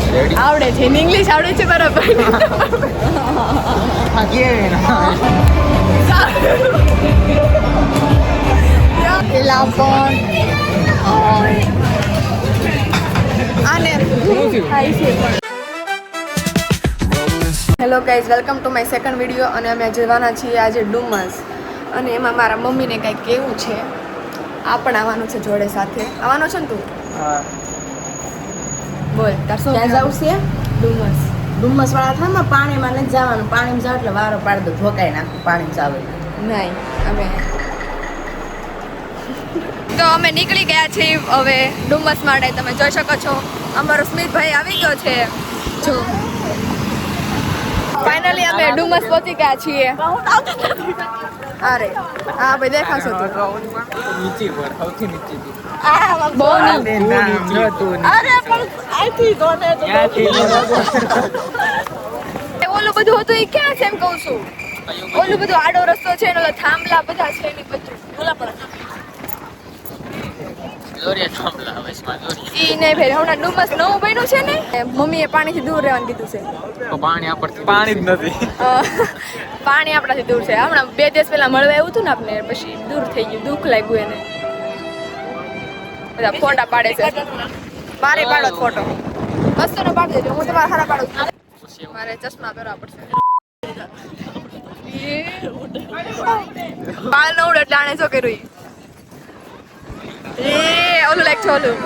આવડે છે ઇંગ્લિશ આવડે છે બરાબર પેલા પણ આને થાય છે. Hello guys, welcome to my second video. અને અમે જવાના છીએ આજે ડુમસ, અને એમાં મારા મમ્મીને કંઈક કેવું છે. આ પણ આવવાનું છે જોડે સાથે. આવવાનો છે ને તું? હા. બોલ તાર શું ક્યાં જવું છે? ડુમસ. ડુમસ વાળા થામાં પાણીમાં નથી જવાનું. પાણીમાં જાવ એટલે વારો પાડ દો, ધોકાઈ નાખું પાણી જાવ. નહીં, અમે તો અમે નીકળી ગયા છીએ હવે ડુમસ માટે. તમે જોઈ શકો છો અમારો સ્મિતભાઈ આવી ગયો છે. જો ફાઇનલી અમે ડુમસ પહોંચી ગયા છીએ. અરે હા ભાઈ, દેખાશો તો નીચે પર સૌથી નીચે બહુ નહીં. અરે પણ આથી ગોને તો ઓલું બધું હતું એ ક્યાં છે એમ કહું છું. ઓલું બધું આડો રસ્તો છે ને ઓલા થાંભલા બધા છે ને બધું ઓલા પર ઈ નહીં ભાઈ. હમણાં ડુમસ નવું બન્યું છે ને, મમ્મીએ પાણીથી દૂર રહેવાનું કીધું છે. પાણી જ નથી. પાણી આપણાથી દૂર છે. હમણાં 2 દિવસ પહેલા મળવા આવ્યું હતું ને આપણે, પછી દૂર થઈ ગયું, દુઃખ લાગ્યું એને. બધા ફોટા પાડે છે. મારે પાડો ફોટો મસ્ત નો પાડી દેજો. હું તમારા હારા પાડું. મારે ચશ્મા પહેરવા પડશે. બાલ નો ઉડે જાણે શું કર્યું. એ ઓલું લાઈક છે ઓલું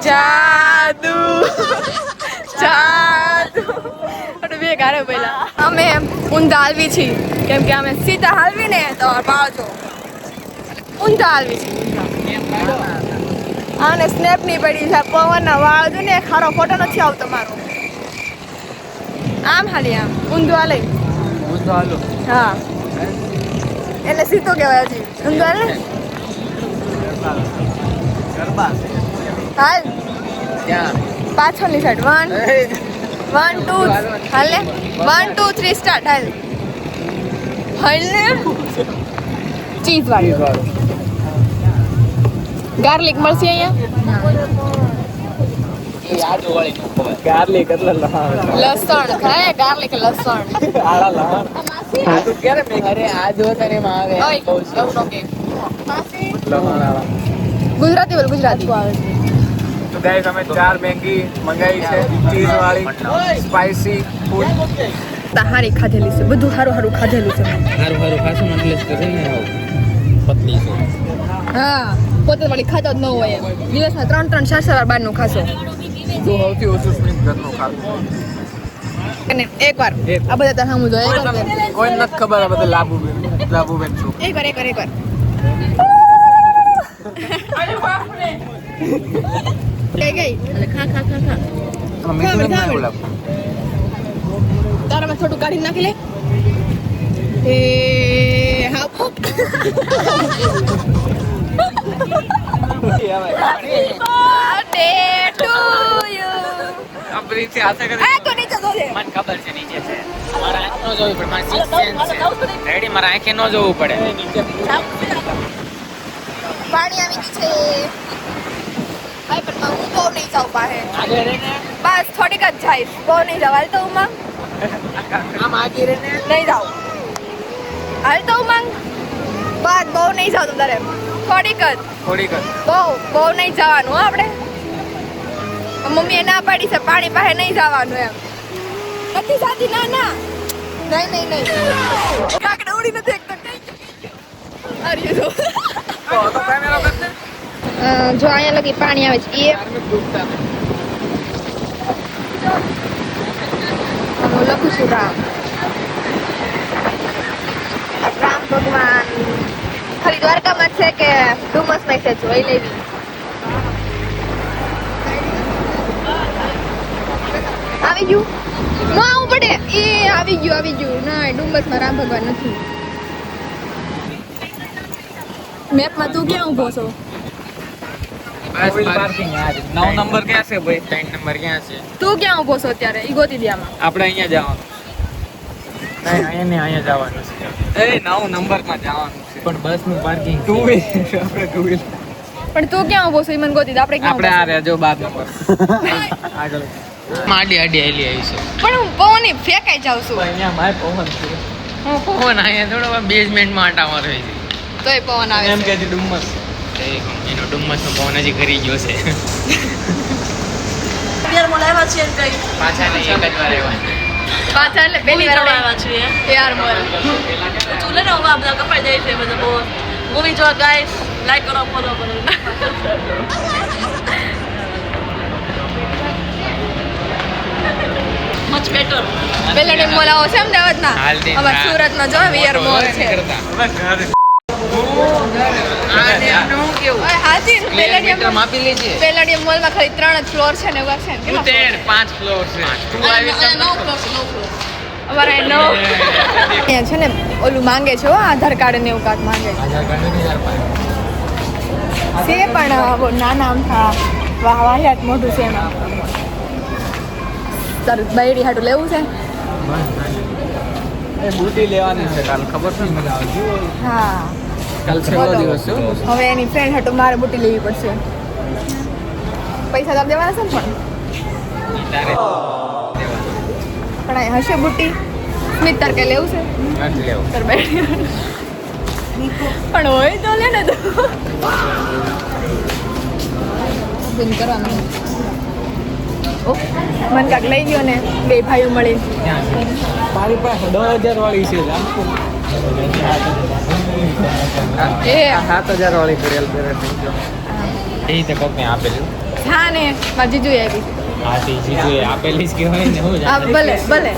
જાદુ જાદુ. અને બે ગારે પહેલા અમે ઊંધા હાલવી છીએ, કેમ કે અમે સીધા હાલવી ને તો પાછો ઊંધા હાલવી છીએ. આને સ્નેપ ની પડી છે. પવનના વાળ જો ને, ખારો ફોટો નથી આવતો મારો. આમ હાલી, આમ ઊંધું હાલે. હા, એટલે સીધો કહેવાય. હજી ઊંધું હાલે. હાલ પાછળની સાઈડ 1 2 હાલ ને 1 2 3 સ્ટાર્ટ. હાલ ને ચીઝ વાળી ગાર્લિક મળશે અહીંયા. ગાર્લિક એટલે લસણ ખાય. ગાર્લિક લસણ. અરે આ જો તને માં આવે ઓય એવું નો કે. લહણ. ગુજરાતી બોલ, ગુજરાતી. તો ગાઈસ અમે 4 મેગી મંગાવી છે, ચીઝ વાળી સ્પાઈસી ફૂડ. હારી ખાધેલી છે, બધું સારું સારું ખાધેલું છે. હારું ખાસું એટલે તો છે ને આવ પતલી છે. હા, પોતે વળી ખાતો જ ન હોય એમ. દિવસમાં 3 4 વાર બહારનું ખાશો. જો સૌથી ઓછું સ્મિત ઘરનું ખાતું. અને એકવાર આ બધા તાર સામું જોઈએ. કોઈ નથી ખબર આ બધા લાબુબેન છો. એકવાર ગઈ ખા ખા ખા ખા. મીઠું નથી એવું લાગતું. તારામાં થોડું કાઢી નાખી લે. એ હા અપરીથી આશા કરે. આ તો નીચે દો દે. મને ખબર છે નીચે છે. મારા આંખ નો જોવું પડે. મારા સિક્સ સેન્સ છે. રેડી, મારા આંખે નો જોવું પડે. પાણી આવી ગયું છે. ભાઈ પણ હું બહુ નહીં જાઉં પાસે. આગળ રે ને. બસ થોડીક જ જઈશ, બહુ નહીં જાવ. હાલ તો ઉમંગ આમ આગળ રે ને. નહીં જાવ. હાલ તો ઉમંગ બસ બહુ નહીં જાવ. તારે થોડીક જ. બહુ નહીં જવાનું. આપણે મમ્મીએ ના પાડી છે પાણી પાસે નહીં જવાનું એમ. નથી સાથી. ના નહીં કાકડા ઉડી નથી એકદમ. અરે જો તો કેમેરો કરને. જો અહીંયા લગી પાણી આવે છે. એ હું લખું છું રામ ભગવાન. ખાલી દ્વારકામાં છે કે ડુમસમાં છે? જોઈ લેવી. આવી ગયું ના આવું પડે. એ આવી ગયું. ના, ડુમસમાં રામ ભગવાન નથી. મેપમાં તું ક્યાં ઊભો છો? બસ પાર્કિંગ યાર. 9 નંબર ક્યાં છે ભાઈ? 3 નંબર ક્યાં છે? તું ક્યાં ઊભો છો અત્યારે? ઈ ગોતી દે આમાં. આપણે અહીંયા જવાનું. નહીં, અહીંયા જવાનું છે. એ 9 નંબરમાં જવાનું છે. પણ બસ નું પાર્કિંગ 2 વ્હીલર. આપણે 2 વ્હીલર. પણ તું ક્યાં ઊભો છો? ઈ મને ગોતી દે. આપણે ક્યાં આપણે આ રહેજો 12 નંબર. આગળ માડી આડી આલી આવી છે પણ હું પવન ફેંકાઈ જાઉં છું અહીંયા માય પવન છે હું પવન અહીંયા થોડો બેઝમેન્ટમાં આટા મારે છે તોય પવન આવે એમ છે કે ડુમ્મસ એનો ડુમ્મસનો પવન હજી કરી ગયો છે પિયરમાં લાવ્યા છીએ ને કઈ પાછા નહીં એક જ વાર આવ્યા પાછા એટલે પહેલી વાર લાવ્યા છીએ યાર મોર તું લે ને હવે બધા કપાઈ જાય છે બધા બહુ મૂવી જોવા ગાઈસ લાઈક કરો ફોલો કરો મચ બેટર પેલા મોલ આવો છે અમદાવાદના હાલતી અમાર સુરતનો જો વીર મોલ છે ઓય હાજી પેલેડિયમ માપી લેજે પેલેડિયમ મોલમાં ખાલી 3 જ ફ્લોર છે ને એવું છે ને કેટલા 5 ફ્લોર છે તું આવી અમારે નો અહીંયા છે ને ઓલું માંગે છે હો આધાર કાર્ડ ને એવું કાંઈક માંગે છે પણ નાના આમ થા વાહિયાત મોટું છે એમાં તારું બૈરી હાટું લેવું છે એ બુટી લેવાની છે કાલ ખબર છે મને હા કાલ છેલ્લો દિવસ છે હવે એની ફ્રેન્ડ હાટું મારે બુટી લેવી પડશે પૈસા તો દેવાના છે ને તારે પણ અહીં હશે બુટી સ્મિત તાર કઈ લેવું છે નથી લેવું તાર બૈરી પણ હોય તો લે ને તો બિન કરવાનું ઓ મન કાક લઈ ગયો ને બે ભાઈઓ મળી મારી પાસે 10,000 વાળી છે એ 7,000 વાળી કરેલ કરે એ તો કોકને આપેલું હા ને મારી જીજુ આવી હા તે જીજુ આપેલી જ કહેવાય ને હું હા ભલે ભલે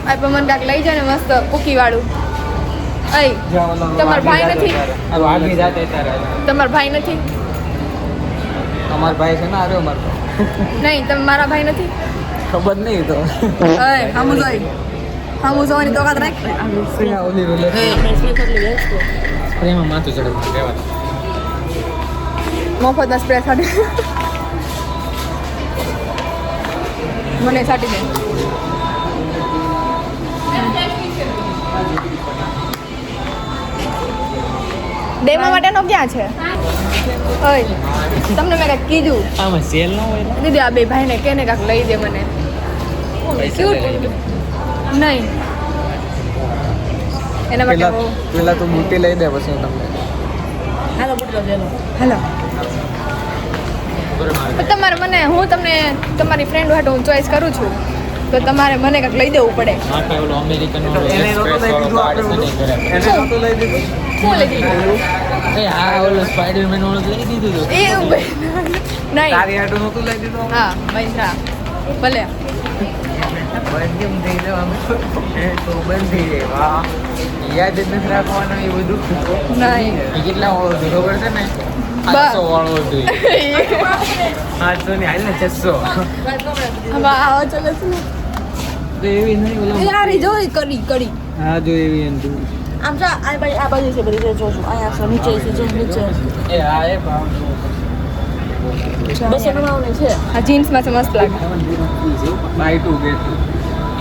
આ પણ મન કાક લઈ જાય ને મસ્ત કુકી વાળું અય તમાર ભાઈ નથી આગળ જાતે તારે તમાર ભાઈ નથી અમાર ભાઈ છે ને આર્યો મારો નહીં તમે મારા ભાઈ નથી ખબર નહીં તો અય હામું જોઈ હામું જોવાની તો કાત રાખ ઓલી રોલે સ્પ્રેમાં માથું ચડવું રહેવા મફતના સ્પ્રે છાડી મને છાટી દે ડેમો માટેનો ક્યાં છે ઓય તમને મેં કાંઈક કીધું આમાં સેલ ન હોય દીદી આ બે ભાઈને કેને કાંઈક લઈ દે મને ક્યુટ નહીં એના માટે બહુ પેલા તો બુટી લઈ દે પછી તમને હાલો બુટલો લેલો હેલો તમારે મને હું તમને તમારી ફ્રેન્ડ હાટો હું ચોઈસ કરું છું તો તમારે મને કંઈક લઈ દેવું પડે માટે ઓલો અમેરિકન વાળો એક્સપ્રેસ વાળો કાર્ડ છે ને કરે એને નહોતું લઈ દીધું શું લઈ દીધું એ આ ઓલો સ્પાઈડરમેન વાળો લઈ દીધું તો એ નહીં તારી હાટું નહોતું લઈ દીધું હા મહિન્દ્રા ભલે બંધ કેમ થઈ જવાનું એ તો બંધ થઈ જાય વાહ યાદ જ નથી રાખવાનું એ બધું નહીં એ કેટલા વાળો હતો ખબર છે ને 800 વાળો હતો 800 ની હાલ ને 600 હવે આવો ચલે છે ને તો એવી નહીં ઓલા યાર એ જોઈ કરી કરી હા જો એવી એમ આમ જો આ બાજુ છે બધી જોજો અહીંયા છે નીચે છે જો નીચે એ હા એ ભાવ 299 છે આ જીન્સમાં તો મસ્ત લાગે બાય 2 ગેટ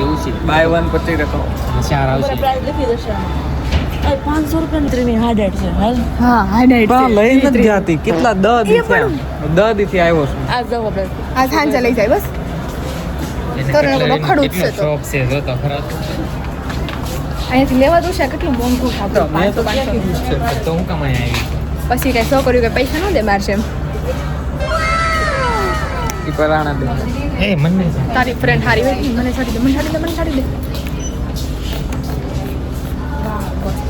એવું છે બાય 1 પછી રખો ચાર આવશે પ્રાઇસ લખી દેશે આમાં 500 રૂપિયાની ત્રીની હાડેડ છે હાલ હા હાઇલાઇટ લઈ નથી જાતી કેટલા 10 થી આવ્યો છું આ જાવ આપણે આ સાંજે લઈ જાય બસ તોરે વખડું જ છે તો શોખ છે જો તો ખરા અહીંયાથી લેવા દઉં છે કેટલું મોંઘું છે મેં તો 500 ક્યાં કીધું છે તો હું કમાઈ આવી પછી કઈ છોકરીઓ કે પૈસા ન દે મારશે એમ ઈ પરાણા દે એ મને તારી ફ્રેન્ડ હારી હોય મને છાડી દે મને છાડી દે મને છાડી દે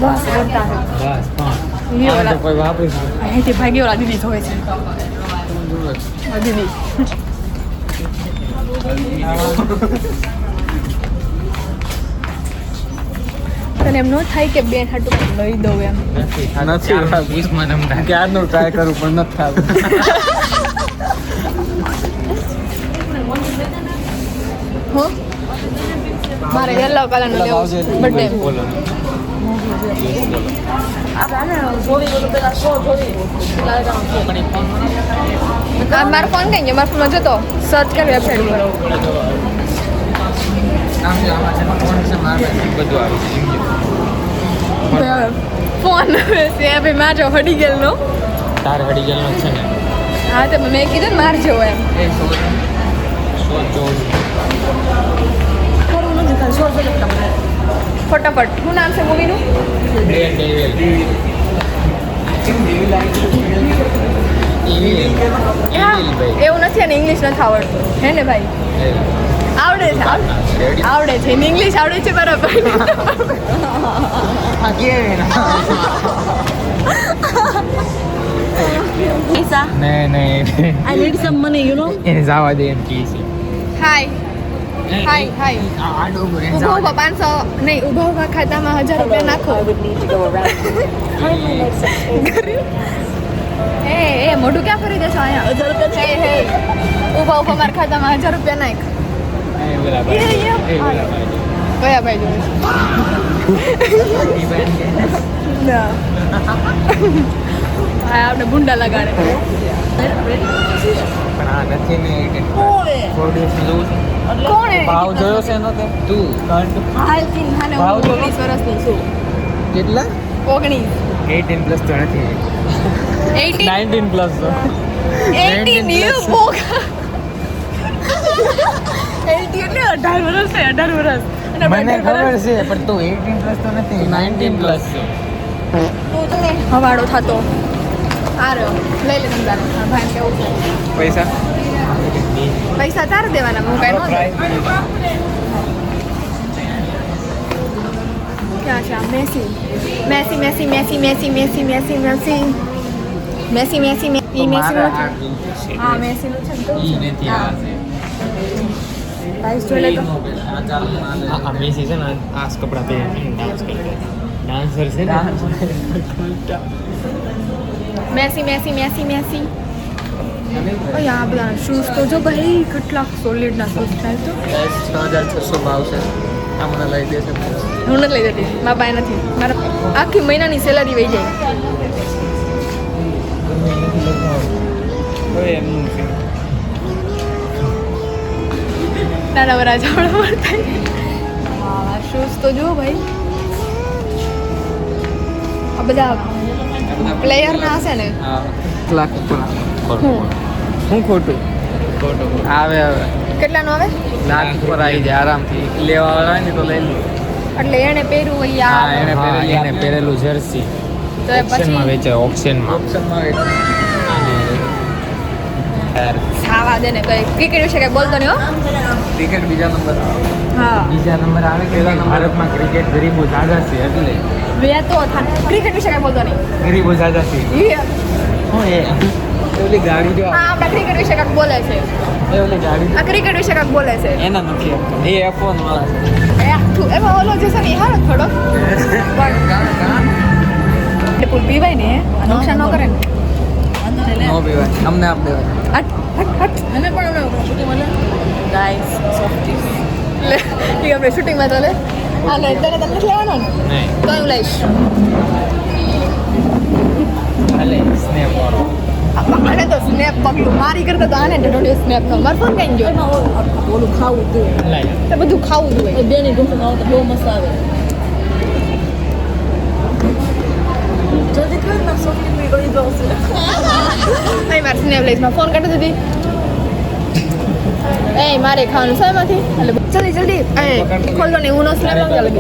બસ બોલતા હે બસ પણ ये આ वाला તો કોઈ વાપરી છે અહીંથી ભાગી ઓલા દીદી જોવે છે આ દીદી તને એમ ન થાય કે બેન હાટું લઈ દઉં એમ નથી વીસમાં નંબર ક્યારનું ટ્રાય કરું પણ નથી થતું હો મારે યલો કલરનું લેવું છે બર્થડે બોલો આપણે જોવી બોલો પેલા શો જોવી આ મારો ફોન કઈ ગયો મારા ફોનમાં જતો સર્ચ કર વેબસાઇટ પર આમ જો આમાં છે ફોન છે મારે બધું આવે છે ફોન છે ભાઈ મારો હડી ગયેલો તાર હડી ગયેલો છે ને હા તો મેં કીધું ને માર જેવો એમ એ ફટાફટ શું નામ છે મૂવીનું? એવું નથી અને ઇંગ્લિશ નથી આવડતું હે ને ભાઈ? આવડે છે આવડે છે ઇંગ્લિશ આવડે છે બરાબર. Isa, નહીં I need some money, you know. એને જવા દે એમ કહે છે. હાય હાય ઊભો ઊભો 500 નહીં ઊભો ઊભા ખાતામાં 1000 રૂપિયા નાખો. એ મોઢું ક્યાં ફરી દેશો અહીંયા? હે ઊભા ઊભા મારા ખાતામાં 1000 રૂપિયા નાખ. કયા ભાઈ જોડે ના હા આપણે ગુંડા લગાડે. પણ આ નથી ને કોણ હે? ભાવ જોયો છે એનો તે તું હાલથી નાને ભાવ જો. 19 વર્ષની છું. કેટલા 19 18 પ્લસ તો નથી 18 19 પ્લસ તો 18 યુ બોક 18 એટલે 18 વર્ષ છે 18 વર્ષ. અને મને 18 ખબર વર્ષ છે પણ તું 18 પ્લસ તો નથી 19 પ્લસ છે. તું છે ને હવાડો થતો આ રહ્યો લઈ લે તમે તારે. હા ભાઈ કેવું છે પૈસા પૈસા તારે દેવાના હું કાંઈ ન દઉં. ક્યાં છે આ Messi Messi Messi Messi Messi Messi Messi Messi Messi Messi Messi Messi હા મેસીનું છે ને તો ઈ નથી આ છે પ્રાઇસ જોઈ લે તો. આ મેસી છે ને આ કપડા પહેરીને ડાન્સ કરતો ડાન્સર છે ને મેસી મેસી મેસી મેસી ઓય આ બધા શૂઝ તો જો ભાઈ કેટલા સોલિડ ના શૂઝ થાય તો 6600 ભાવ છે આ મને લઈ દેશે હું નથી લઈ જતી મારા પાસે નથી મારા આખી મહિનાની સેલરી વહી જાય. ઓય એમનું છે નાના વરા જાવડા મળતા શૂઝ તો જુઓ ભાઈ આ બધા પ્લેયર ના હશે ને. હા લાખ હું ખોટું આવે હવે કેટલાનું આવે? લાખ ઉપર આવી જાય આરામથી લેવા વાળા હોય ને તો લઈ લે. એટલે એને પહેર્યું હોય હા આ એને પહેરેલું જર્સી તો એ ઓપ્શનમાં પછી વેચે ઓપ્શનમાં ખાવા દે ને કઈ ક્રિકેટ વિશે કઈ બોલતો નહીં હો. ક્રિકેટ બીજા નંબર હા બીજા નંબર આવે કે ભારતમાં ક્રિકેટ ગરીબો જાજા છે એટલે બે તો ક્રિકેટ વિશે કઈ બોલતો નહીં. ગરીબો જાજા છે હું એ ઓલી ગાડી જો હા આપણે ક્રિકેટ વિશે કાંઈક બોલે છે. એ ઓલી ગાડી આ ક્રિકેટ વિશે કાંઈક બોલે છે. એના નથી આપતો એ F1 વાળા છે એ આખું એમાં ઓલો જે છે ને એ હારો થોડો પણ પૂર પીવાય ને આ નુકસાન ન કરે ને. નો પીવાય અમને આપ દેવાય હટ હટ હટ અને પણ અમે શૂટિંગ વાળા ગાઈસ સોફ્ટીસ લે એ આપણે શૂટિંગમાં તો લે આ લે તને તમને લેવાનો ને નહીં તો હું લઈશ. ભલે સ્નેપ વાળો આને તો સ્નેપ પગલું મારી કરતા તો આને ડોડે સ્નેપ કર માર ફોન કઈ ગયો એમાં ઓલું ખાવું હતું લાઈ તો બધું ખાવું જોઈએ. એ બેની ઢોસા ખાવ તો બહુ મસ્ત આવે જલ્દી કર ના સોફ્ટી પી ગઈ ઢોસા અહીં મારે સ્નેપ લઈશ માં ફોન કાઢી દીધી. એ મારે ખાવાનું છે એમાંથી એટલે જલ્દી એ ખોલ દો ને હું નો સ્નેપ લઉં ચાલો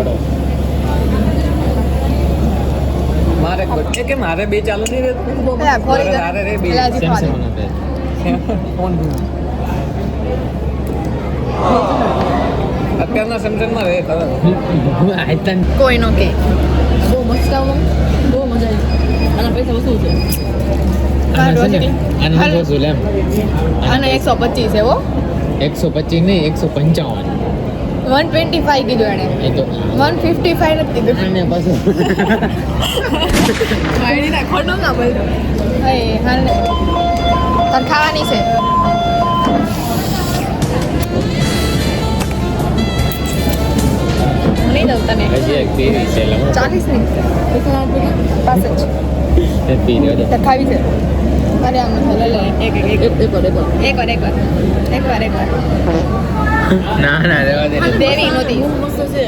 મારે કે મારે બે ચાલુ નહીં રહેતું પેલા ખોરી દે મારે રે બે પેલા હજી ખવા દે. ફોન અત્યારના સેમસંગમાં રહે ખબર કોઈ નો કે બહુ મસ્ત આવું બહુ મજા આવી આના પૈસા વસૂલ છે આને 125 એવો 125 નહીં 155 125 કીધું એને એ તો 155 નથી કીધું. આને પાછું ના ખોટું ના બોલ એ હાલ તને ખાવાની છે. નહીં દઉં તને હજી એક પીવી છે એટલે 40 નહીં પાસ જ હું પી રહ્યો તાર ખાવી છે. અરે આમ લે લે એક વાર ના ના રહેવા દે દેવી નહોતી બહુ મસ્ત છે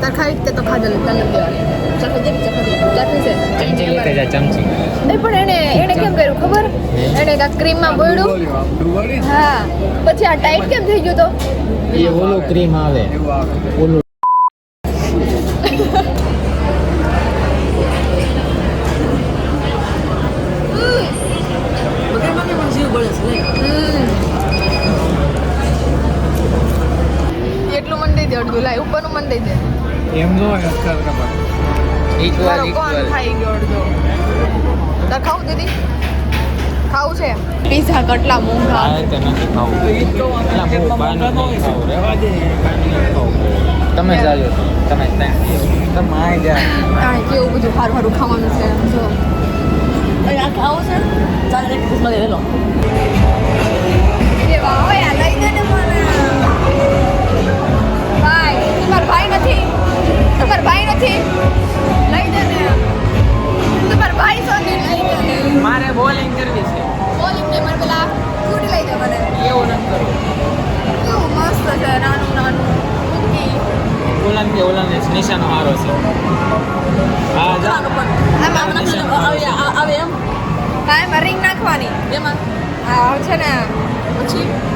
તાર ખાવી તે તો ખાધેલું તને દેવાની. ચાખી છે ચમચી લેતે જા ચમચી એ પણ એને કેમ કર્યું ખબર? એને કાંઈક ક્રીમમાં બોળ્યું. હા, પછી આ ટાઈટ કેમ થઈ ગયો તો? એ ઓલો ક્રીમ આવે ઓલો એટલું મન દઈ દે અડધું, લાય ઉપરનું મન દઈ દે. એમ જો તારો કોણ ખાઈ ગયો અડધો? તાર ખાવું દીદી? ખાવું છે? પીઝા કેટલા મોંઘા. તે નથી ખાવું એટલા બહુ બહારનું નહીં ખાવું રહેવા દે બહારનું નહીં ખાવું તમે જાજો તમે તમે આઈ જા આ કેવું બધું સારું સારું ખાવાનું છે જો. આ ખાવું છે ચાલ એક પીસમાં લઈ લો કેવા હોય આ લઈ દે ને મને. ભાઈ તમારો ભાઈ નથી? તમારો ભાઈ નથી? લઈ દે ને. તમારો ભાઈ છો ને? લઈ દે ને. મારે બોલિંગ કરવી છે બોલિંગ ને મને પેલા ફૂડ લઈ દે મને. એવું નથી કરવું કેવું મસ્ત છે નાનું નાનું કુકી. ઓલાને નિશાનો મારો છે હા જા આવે એમ હા એમાં રિંગ નાખવાની. એમાં હા છે ને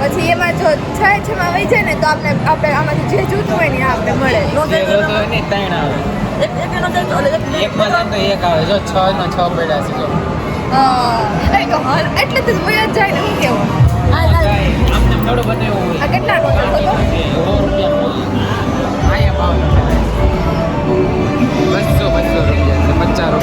પછી એમાં જો છ માં વહી જાય ને તો આપણે આમાંથી જે જોતું હોય ને એ આપણે મળે. જે જોતો હોય ને ત્રણ આવે એકમાં જાય તો એક આવે જો 6 માં 6 પડ્યા છે જો એટલે તો વહી જ જાય ને શું કેવું. આમને થોડું બતાવ્યું હોય આ કેટલાનો છે ખોટો? આયા ભાવ 200 રૂપિયા છે 500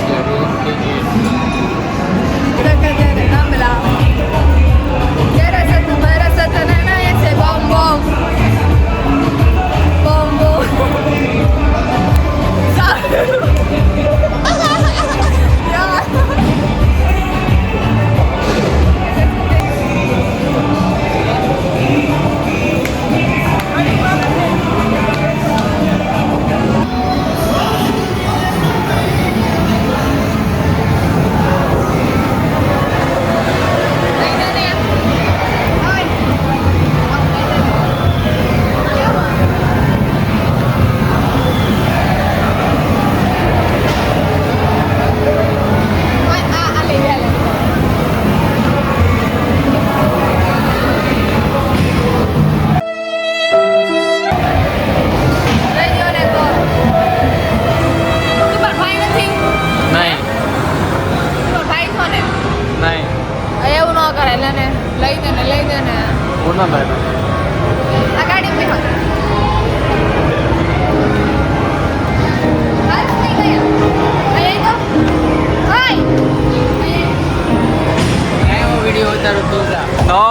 તો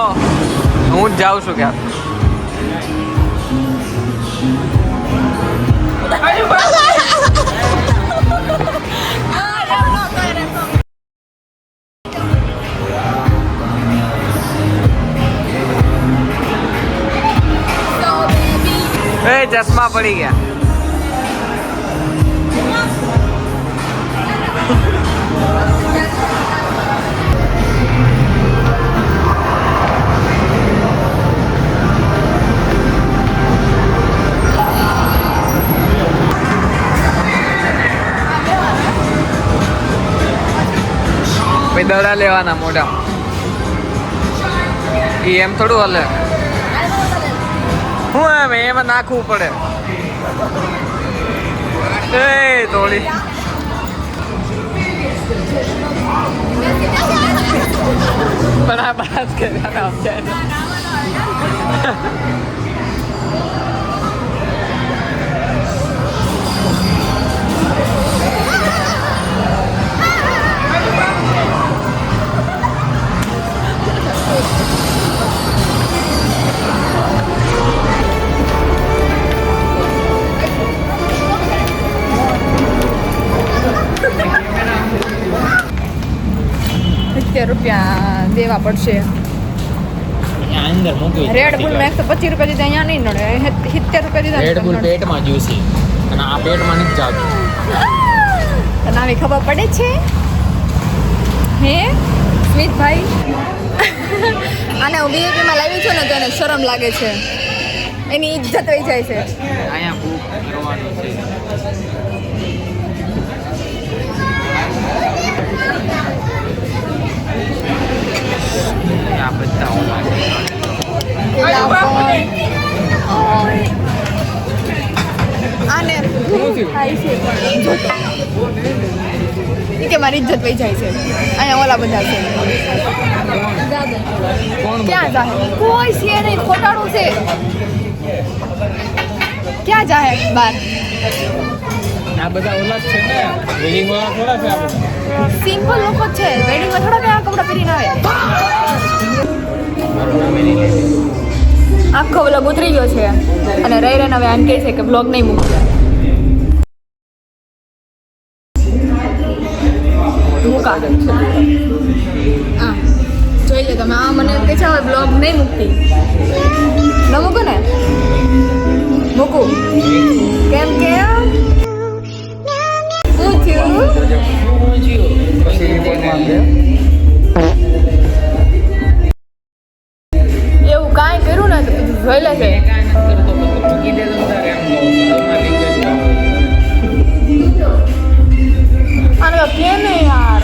હું જ જાઉં છું ક્યાં ચશ્મા પડી ગયા દડા લેવાના મોઢા એમ થોડું હલે હું એમ એમાં નાખવું પડે એ થોડી પણ આ બાત કર્યા રૂપિયા દેવા પડશે અંદર મૂકી રેડ બુલ માં 125 રૂપિયા દીધા અહીંયા નહીં નડે 70 રૂપિયા દીધા રેડ બુલ પેટમાં જ્યુસી અને આ પેટમાં નથી જાતું તને આવી ખબર પડે છે હે સ્મિતભાઈ આને હું બીએપી માં લાવી છું ને તો એને શરમ લાગે છે એની ઇજ્જત વહી જાય છે અહીંયા બુક કરવાનું છે આ બધા ઓલા છે. પેલા પણ. આને થાય છે ઈ કે મારી ઇજ્જત વહી જાય છે. અહીંયા ઓલા બધા છે. ક્યાં જાય? કોઈ છે નહીં, ખોટાડું છે. ક્યાં જાય બાર? આ બધા ઓલા જ છે ને વેડિંગ વાળા થોડા છે આ બધા. સિમ્પલ લોકો જ છે. વેડિંગમાં થોડા કયા કપડાં પહેરીને આવે. આખો વ્લોગ ઉતરી ગયો છે અને રૈરન હવે આમ કહે છે કે વ્લોગ નહીં મૂકશે. મૂકા હા જોઈ લો તમે. આ મને કહે છે હવે બ્લોગ નહીં મૂકતી. ન મૂકો ને? મૂકું કેમ કેમ શું થયું? એવું કાંઈ કર્યું ને તો જોઈ લેશે. આને તો કે નહીં યાર.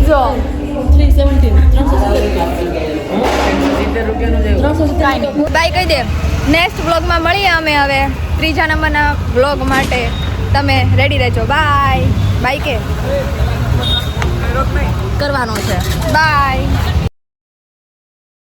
જો 370 બાય કહી દે. નેક્સ્ટ વ્લોગમાં મળીએ અમે હવે 3જા નંબરના વ્લોગ માટે. તમે રેડી રહેજો. બાય બાય કે કરવાનો છે. બાય.